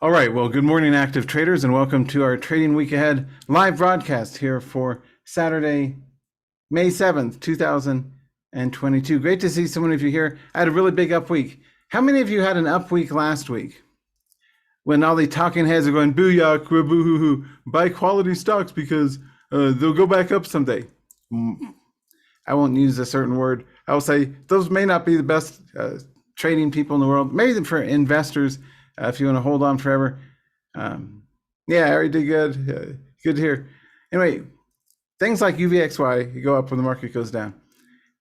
All right, well, good morning, active traders, and welcome to our Trading Week Ahead live broadcast here for Saturday, May 7th, 2022. Great to see so many of you here. I had a really big up week. How many of you had an up week last week when all the talking heads are going, booyah, boo hoo hoo, buy quality stocks because they'll go back up someday? I won't use a certain word. I will say those may not be the best trading people in the world. Maybe for investors, if you want to hold on forever. Yeah, I already did good. Good to hear. Anyway, things like UVXY go up when the market goes down.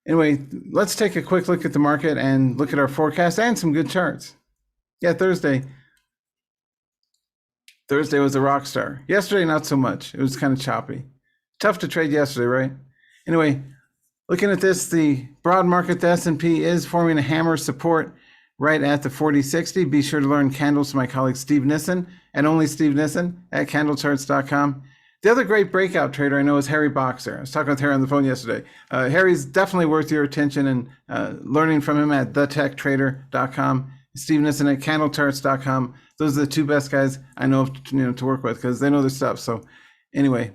Anyway, let's take a quick look at the market and look at our forecast and some good charts. Yeah, Thursday was a rock star. Yesterday, not so much. It was kind of choppy. Tough to trade yesterday, right? Anyway, looking at this, the broad market, the S&P is forming a hammer support right at the 4060. Be sure to learn candles from my colleague Steve Nissen, and only Steve Nissen at candlecharts.com. The other great breakout trader I know is Harry Boxer. I was talking with Harry on the phone yesterday. Harry's definitely worth your attention and learning from him at thetechtrader.com. Steve Nissen at candlecharts.com. Those are the two best guys I know to work with because they know their stuff. So anyway,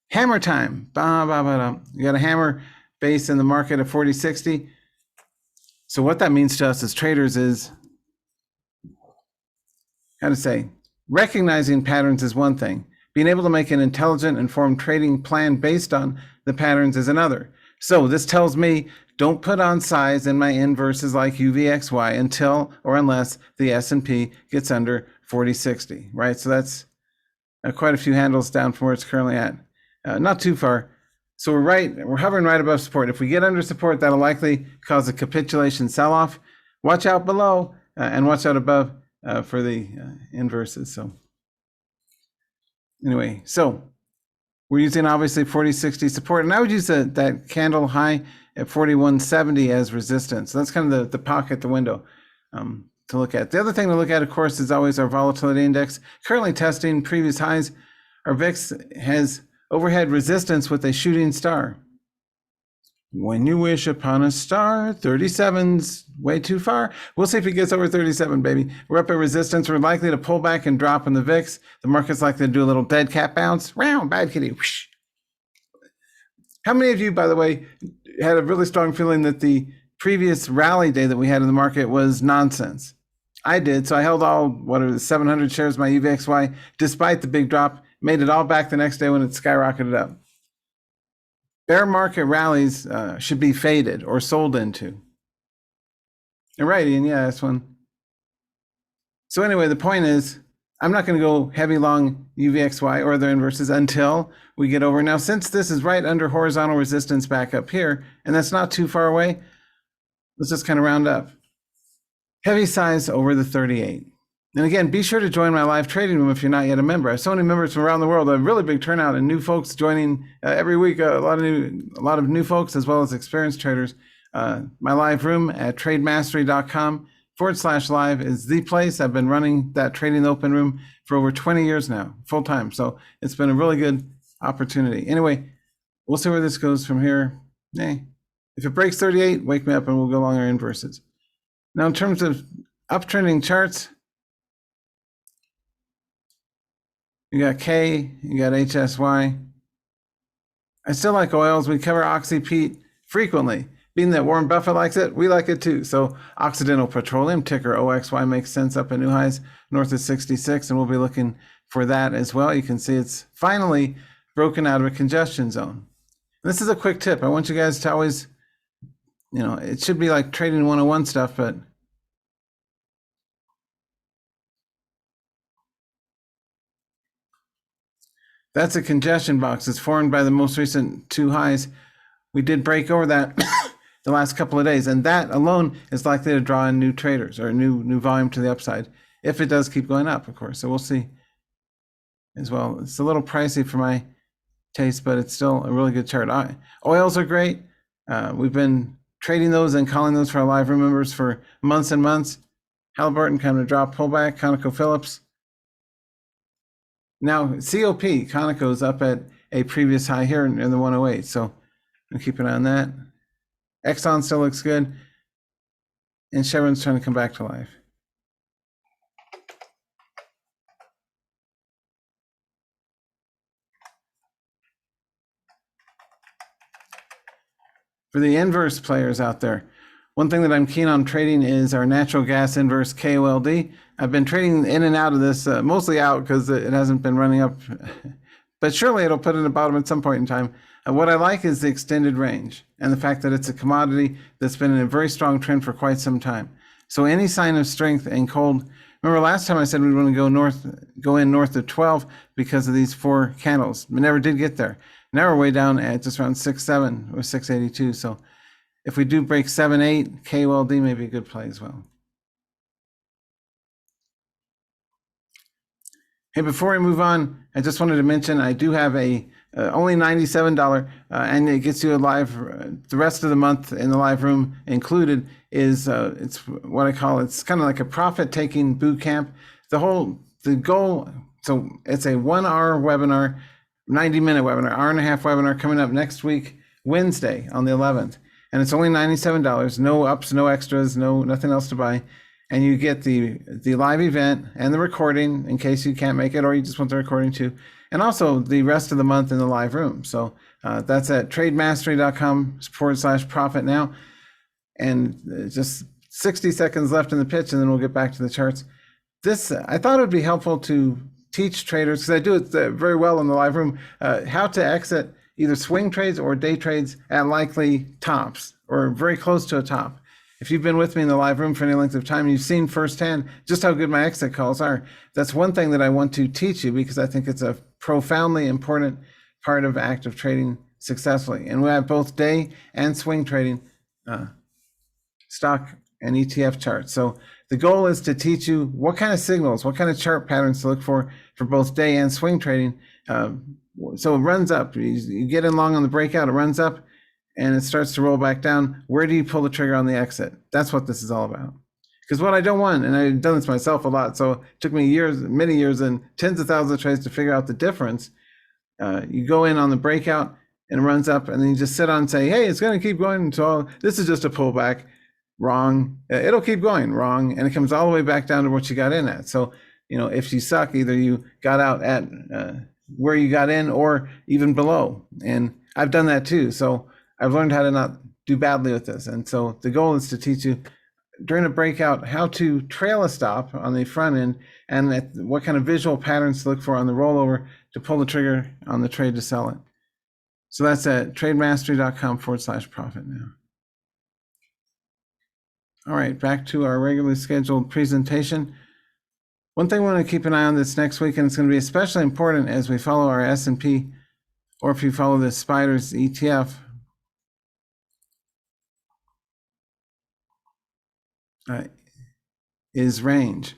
hammer time. You got a hammer base in the market at 4060. So what that means to us as traders is, how to say, recognizing patterns is one thing. Being able to make an intelligent, informed trading plan based on the patterns is another. So this tells me don't put on size in my inverses like UVXY until or unless the S&P gets under 4060, right? So that's quite a few handles down from where it's currently at. Not too far. So we're hovering right above support. If we get under support, that'll likely cause a capitulation sell-off. Watch out below and watch out above for the inverses. So anyway, so we're using obviously 4060 support, and I would use that candle high at 4170 as resistance. So that's kind of the pocket, the window to look at. The other thing to look at, of course, is always our volatility index. Currently testing previous highs. Our VIX has overhead resistance with a shooting star. When you wish upon a star, 37's way too far. We'll see if it gets over 37, baby. We're up at resistance. We're likely to pull back and drop in the VIX. The market's likely to do a little dead cat bounce. Round, bad kitty. Whoosh. How many of you, by the way, had a really strong feeling that the previous rally day that we had in the market was nonsense? I did. So I held all, 700 shares of my UVXY, despite the big drop, made it all back the next day when it skyrocketed up. Bear market rallies should be faded or sold into. All right, Ian, yeah, that's one. So anyway, the point is, I'm not going to go heavy long UVXY or other inverses until we get over. Now, since this is right under horizontal resistance back up here, and that's not too far away, let's just kind of round up. Heavy size over the 38. And again, be sure to join my live trading room if you're not yet a member. I have so many members from around the world, a really big turnout and new folks joining every week, a lot of new folks as well as experienced traders. My live room at trademastery.com/live is the place. I've been running that trading open room for over 20 years now, full time. So it's been a really good opportunity. Anyway, we'll see where this goes from here. If it breaks 38, wake me up and we'll go along our inverses. Now, in terms of uptrending charts, you got K, you got HSY. I still like oils. We cover OxyPete frequently. Being that Warren Buffett likes it, we like it too. So Occidental Petroleum, ticker OXY, makes sense up at new highs north of 66, and we'll be looking for that as well. You can see it's finally broken out of a congestion zone. And this is a quick tip. I want you guys to always, it should be like trading 101 stuff, but that's a congestion box. It's formed by the most recent two highs. We did break over that the last couple of days, and that alone is likely to draw in new traders or new volume to the upside if it does keep going up, of course. So we'll see as well. It's a little pricey for my taste, but it's still a really good chart. Oils are great. We've been trading those and calling those for our live room members for months and months. Halliburton kind of drop pullback, ConocoPhillips. Now, COP, Conoco's up at a previous high here in the 108, so I'm keeping an eye on that. Exxon still looks good, and Chevron's trying to come back to life. For the inverse players out there, one thing that I'm keen on trading is our natural gas inverse KOLD. I've been trading in and out of this, mostly out because it hasn't been running up, but surely it'll put in the bottom at some point in time. What I like is the extended range and the fact that it's a commodity that's been in a very strong trend for quite some time. So any sign of strength and cold, remember last time I said we want to go in north of 12 because of these 4 candles. We never did get there. Now we're way down at just around 6.7 or 682. So if we do break 7.8, KOLD may be a good play as well. Hey, before I move on, I just wanted to mention I do have a only $97, and it gets you a live. The rest of the month in the live room included is it's what I call it's kind of like a profit-taking boot camp. The goal. So it's a 1-hour webinar, 90-minute webinar, hour-and-a-half webinar coming up next week, Wednesday on the 11th. And it's only $97, no ups, no extras, nothing else to buy. And you get the live event and the recording in case you can't make it or you just want the recording too. And also the rest of the month in the live room. So that's at trademastery.com/profit now. And just 60 seconds left in the pitch, and then we'll get back to the charts. This, I thought it would be helpful to teach traders, because I do it very well in the live room, how to exit either swing trades or day trades at likely tops or very close to a top. If you've been with me in the live room for any length of time, you've seen firsthand just how good my exit calls are. That's one thing that I want to teach you because I think it's a profoundly important part of active trading successfully. And we have both day and swing trading stock and ETF charts. So the goal is to teach you what kind of signals, what kind of chart patterns to look for both day and swing trading. So it runs up. You get in long on the breakout, it runs up, and it starts to roll back down. Where do you pull the trigger on the exit? That's what this is all about. Because what I don't want, and I've done this myself a lot, so it took me years, many years, and tens of thousands of trades to figure out the difference. You go in on the breakout and it runs up, and then you just sit on and say, hey, it's going to keep going until this is just a pullback. Wrong. It'll keep going. Wrong. And it comes all the way back down to what you got in at. So, if you suck, either you got out at where you got in or even below. And I've done that too. So I've learned how to not do badly with this. And so the goal is to teach you during a breakout how to trail a stop on the front end and what kind of visual patterns to look for on the rollover to pull the trigger on the trade to sell it. So that's at trademastery.com/profit now. All right, back to our regularly scheduled presentation. One thing we want to keep an eye on this next week, and it's going to be especially important as we follow our S&P, or if you follow the SPDRs ETF, is range.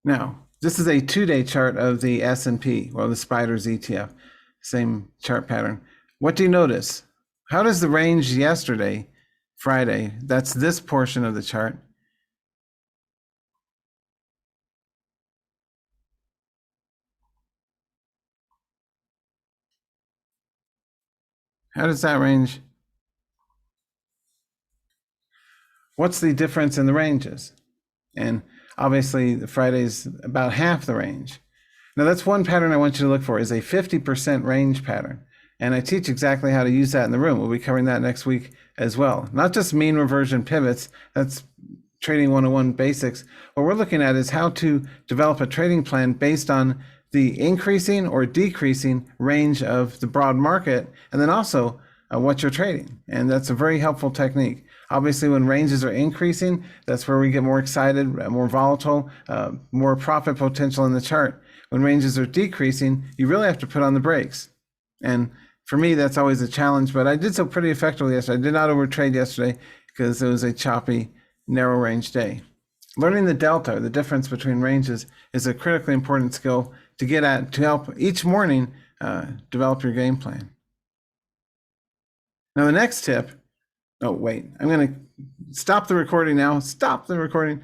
Now, this is a 2-day chart of the S&P, or the SPDRs ETF, same chart pattern. What do you notice? How does the range yesterday, Friday, that's this portion of the chart, how does that range? What's the difference in the ranges? And obviously the Friday's about half the range. Now that's one pattern I want you to look for, is a 50% range pattern. And I teach exactly how to use that in the room. We'll be covering that next week as well. Not just mean reversion pivots, that's Trading 101 basics. What we're looking at is how to develop a trading plan based on the increasing or decreasing range of the broad market, and then also what you're trading. And that's a very helpful technique. Obviously, when ranges are increasing, that's where we get more excited, more volatile, more profit potential in the chart. When ranges are decreasing, you really have to put on the brakes. And for me, that's always a challenge, but I did so pretty effectively yesterday. I did not overtrade yesterday because it was a choppy, narrow range day. Learning the delta, the difference between ranges, is a critically important skill to get at to help each morning develop your game plan. Now the next tip, oh wait, I'm going to stop the recording now. Stop the recording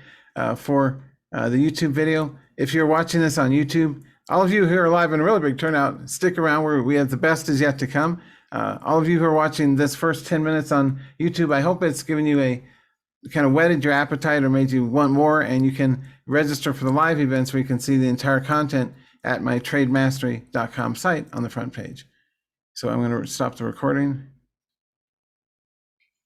for the YouTube video. If you're watching this on YouTube, all of you who are live in a really big turnout, stick around where we have the best is yet to come. All of you who are watching this first 10 minutes on YouTube, I hope it's given you a kind of whetted your appetite or made you want more, and you can register for the live events where you can see the entire content at my trademastery.com site on the front page. So I'm going to stop the recording.